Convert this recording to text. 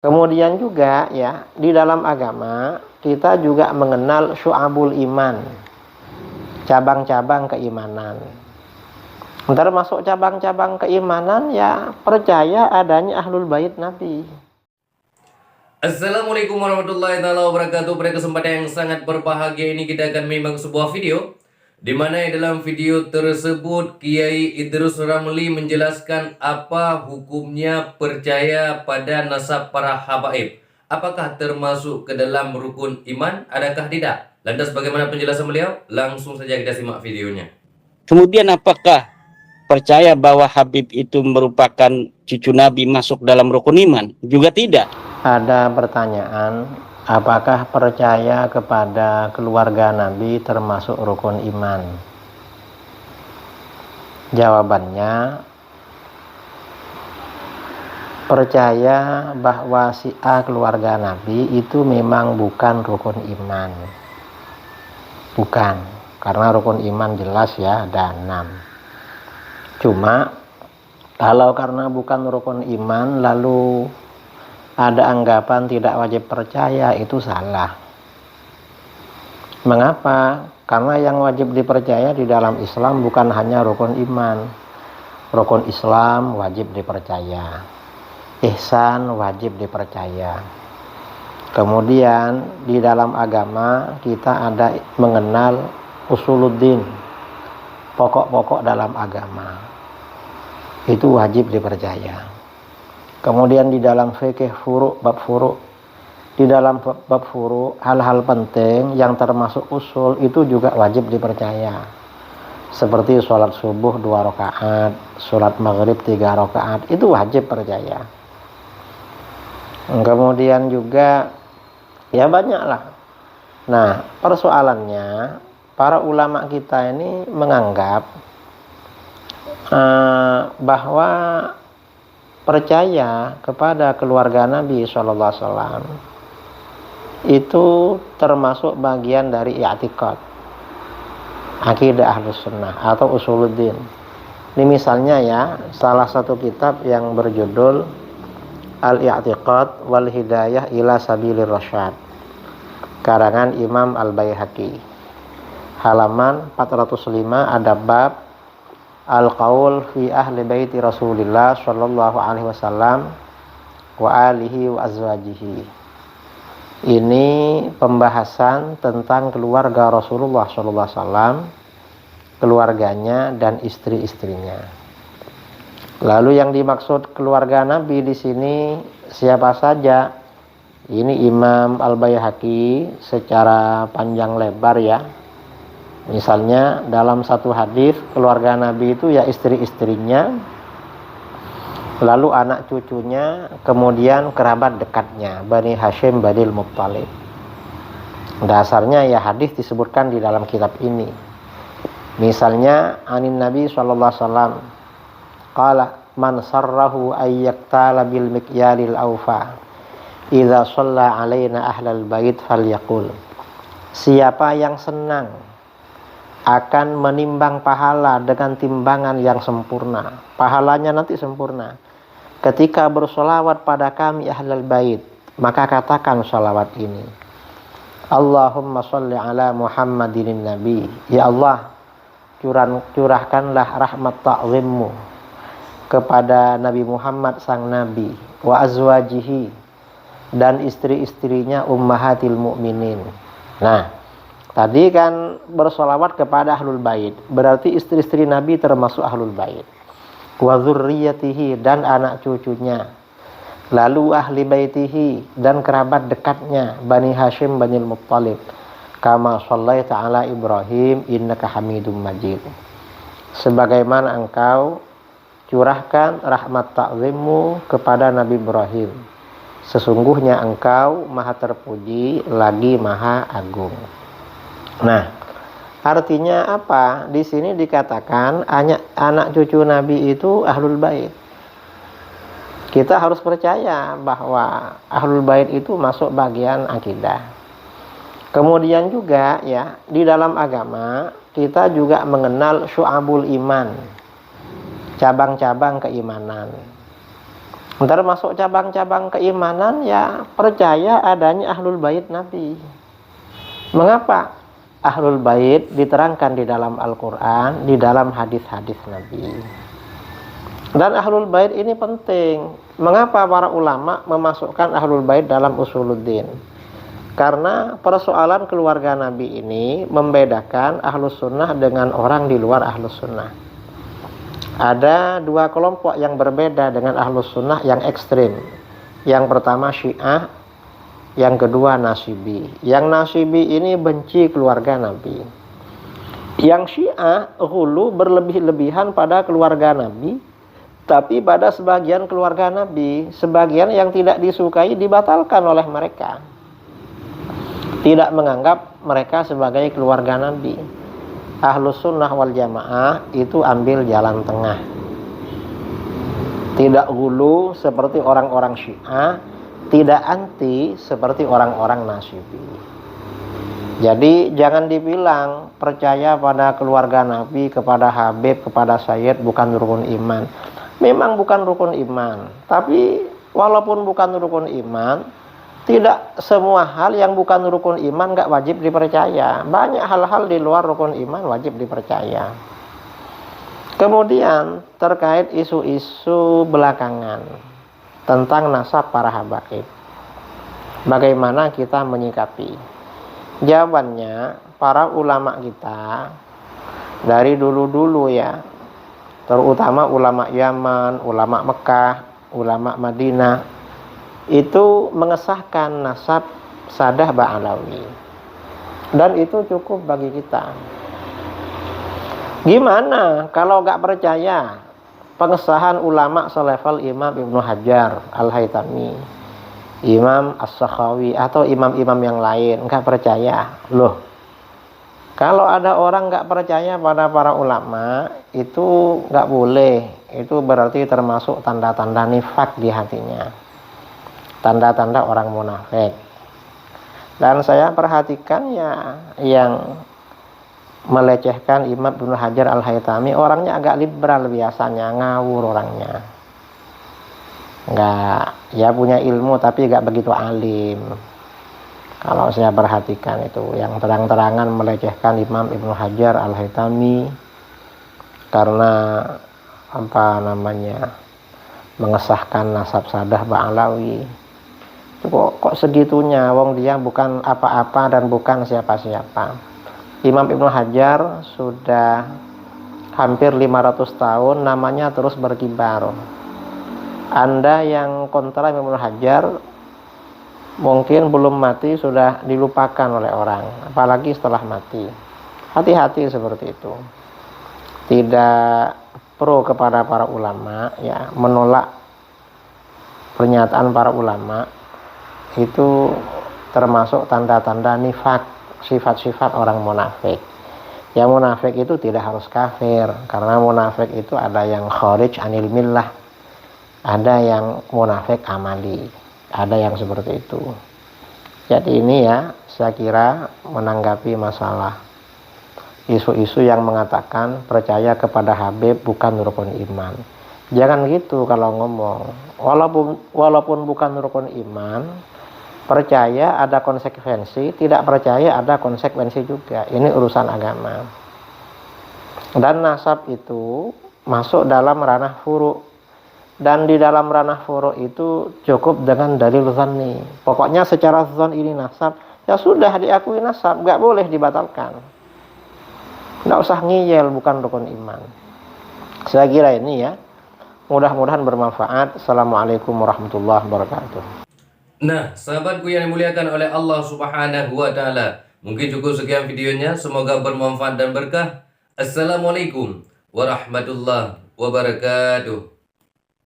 Kemudian juga ya, di dalam agama kita juga mengenal syu'abul iman, cabang-cabang keimanan. Termasuk cabang-cabang keimanan ya percaya adanya ahlul bait Nabi. Assalamualaikum warahmatullahi wabarakatuh. Pada kesempatan yang sangat berbahagia ini kita akan memang sebuah video di mana dalam video tersebut Kiai Idrus Ramli menjelaskan apa hukumnya percaya pada nasab para habaib. Apakah termasuk ke dalam rukun iman? Adakah tidak? Lantas bagaimana penjelasan beliau? Langsung saja kita simak videonya. Kemudian apakah percaya bahwa Habib itu merupakan cucu Nabi masuk dalam rukun iman? Juga tidak. Ada pertanyaan, apakah percaya kepada keluarga Nabi termasuk rukun iman? Jawabannya, percaya bahwa si A keluarga Nabi itu memang bukan rukun iman. Bukan, karena rukun iman jelas ya ada 6. Cuma kalau karena bukan rukun iman lalu ada anggapan tidak wajib percaya, itu salah. Mengapa? Karena yang wajib dipercaya di dalam Islam bukan hanya rukun iman. Rukun Islam wajib dipercaya, ihsan wajib dipercaya. Kemudian di dalam agama kita ada mengenal usuluddin, pokok-pokok dalam agama, itu wajib dipercaya. Kemudian di dalam fikih bab furu', di dalam bab furu' hal-hal penting yang termasuk usul itu juga wajib dipercaya. Seperti sholat subuh 2 rakaat, sholat maghrib 3 rakaat, itu wajib percaya. Kemudian juga ya banyaklah. Nah, persoalannya para ulama kita ini menganggap bahwa percaya kepada keluarga Nabi SAW itu termasuk bagian dari i'tiqad, akidah ahlus sunnah atau usuluddin. Ini misalnya ya, salah satu kitab yang berjudul Al-I'tiqad wal Hidayah ila Sabilir Rasyad, karangan Imam Al-Baihaqi, halaman 405, ada bab Al-Qaul fi ahli baiti Rasulillah sallallahu alaihi wasallam wa alihi wa azwajihi. Ini pembahasan tentang keluarga Rasulullah sallallahu alaihi wasallam, keluarganya dan istri-istrinya. Lalu yang dimaksud keluarga Nabi di sini siapa saja? Ini Imam Al-Baihaqi secara panjang lebar ya. Misalnya dalam satu hadis keluarga Nabi itu ya istri-istrinya, lalu anak cucunya, kemudian kerabat dekatnya, Bani Hashim, Bani Muttalib. Dasarnya ya hadis disebutkan di dalam kitab ini. Misalnya anin Nabi SAW qala man sarrahu ayyaktala bil mikyalil awfa idza shalla alaina ahlal bait falyaqul. Siapa yang senang akan menimbang pahala dengan timbangan yang sempurna, pahalanya nanti sempurna, ketika bersolawat pada kami ahlul bait, maka katakan solawat ini, Allahumma sholli ala Muhammadin Nabi. Ya Allah, curahkanlah rahmat ta'zimmu kepada Nabi Muhammad sang Nabi, wa azwajihi, dan istri-istrinya ummahatil mu'minin. Nah, tadi kan bersolawat kepada ahlul bait, berarti istri-istri Nabi termasuk ahlul bait. Wa dzurriyyatihi, dan anak cucunya. Lalu ahli baitihi, dan kerabat dekatnya, Bani Hashim, Bani Muttalib. Kama shallaita ala Ibrahim innaka Hamidum Majid. Sebagaimana engkau curahkan rahmat ta'zimmu kepada Nabi Ibrahim, sesungguhnya engkau maha terpuji lagi maha agung. Nah, artinya apa? Di sini dikatakan anak cucu Nabi itu ahlul bait. Kita harus percaya bahwa ahlul bait itu masuk bagian akidah. Kemudian juga ya, di dalam agama kita juga mengenal syu'abul iman, cabang-cabang keimanan. Termasuk cabang-cabang keimanan ya percaya adanya ahlul bait Nabi. Mengapa ahlul bait diterangkan di dalam Al-Quran, di dalam hadis-hadis Nabi. Dan ahlul bait ini penting. Mengapa para ulama memasukkan ahlul bait dalam usuluddin? Karena persoalan keluarga Nabi ini membedakan ahlus sunnah dengan orang di luar ahlus sunnah. Ada dua kelompok yang berbeda dengan ahlus sunnah yang ekstrim. Yang pertama Syiah, yang kedua Nasibi. Yang Nasibi ini benci keluarga Nabi. Yang Syiah hulu berlebih-lebihan pada keluarga Nabi, tapi pada sebagian keluarga Nabi, sebagian yang tidak disukai dibatalkan oleh mereka. Tidak menganggap mereka sebagai keluarga Nabi. Ahlus sunnah wal jamaah itu ambil jalan tengah. Tidak hulu seperti orang-orang Syiah, tidak anti seperti orang-orang Nasibi. Jadi jangan dibilang percaya pada keluarga Nabi, kepada Habib, kepada Sayyid bukan rukun iman. Memang bukan rukun iman, tapi walaupun bukan rukun iman, tidak semua hal yang bukan rukun iman gak wajib dipercaya. Banyak hal-hal di luar rukun iman wajib dipercaya. Kemudian terkait isu-isu belakangan tentang nasab para habaib, bagaimana kita menyikapi? Jawabannya, para ulama kita dari dulu-dulu ya, terutama ulama Yaman, ulama Mekah, ulama Madinah, itu mengesahkan nasab Sadah Ba'alawi. Dan itu cukup bagi kita. Gimana kalau gak percaya pengesahan ulama selevel Imam Ibnu Hajar Al-Haytami, Imam As-Sakhawi, atau imam-imam yang lain, gak percaya? Loh, kalau ada orang gak percaya pada para ulama, itu gak boleh. Itu berarti termasuk tanda-tanda nifak di hatinya, tanda-tanda orang munafik. Dan saya perhatikan ya, yang melecehkan Imam Ibnu Hajar Al-Haytami orangnya agak liberal biasanya, ngawur orangnya. Enggak, ya punya ilmu tapi enggak begitu alim. Kalau saya perhatikan itu, yang terang-terangan melecehkan Imam Ibnu Hajar Al-Haytami karena mengesahkan nasab Sadah Ba'alawi. Kok segitunya, wong dia bukan apa-apa dan bukan siapa-siapa. Imam Ibnu Hajar sudah hampir 500 tahun namanya terus berkibar. Anda yang kontra Imam Ibnu Hajar mungkin belum mati sudah dilupakan oleh orang, apalagi setelah mati. Hati-hati seperti itu. Tidak pro kepada para ulama, ya, menolak pernyataan para ulama itu termasuk tanda-tanda nifak, sifat-sifat orang munafik. Yang munafik itu tidak harus kafir, karena munafik itu ada yang kharij anil millah, ada yang munafik amali, ada yang seperti itu. Jadi ini ya, saya kira menanggapi masalah isu-isu yang mengatakan percaya kepada Habib bukan rukun iman. Jangan gitu kalau ngomong. Walaupun bukan rukun iman, percaya ada konsekuensi, tidak percaya ada konsekuensi juga. Ini urusan agama. Dan nasab itu masuk dalam ranah furu'. Dan di dalam ranah furu' itu cukup dengan dalil zanni. Pokoknya secara zon ini nasab, ya sudah diakui nasab, gak boleh dibatalkan. Gak usah ngiyel, bukan rukun iman. Saya kira ini ya, mudah-mudahan bermanfaat. Assalamualaikum warahmatullahi wabarakatuh. Nah, sahabatku yang dimuliakan oleh Allah Subhanahu wa Ta'ala, mungkin cukup sekian videonya. Semoga bermanfaat dan berkah. Assalamualaikum warahmatullahi wabarakatuh.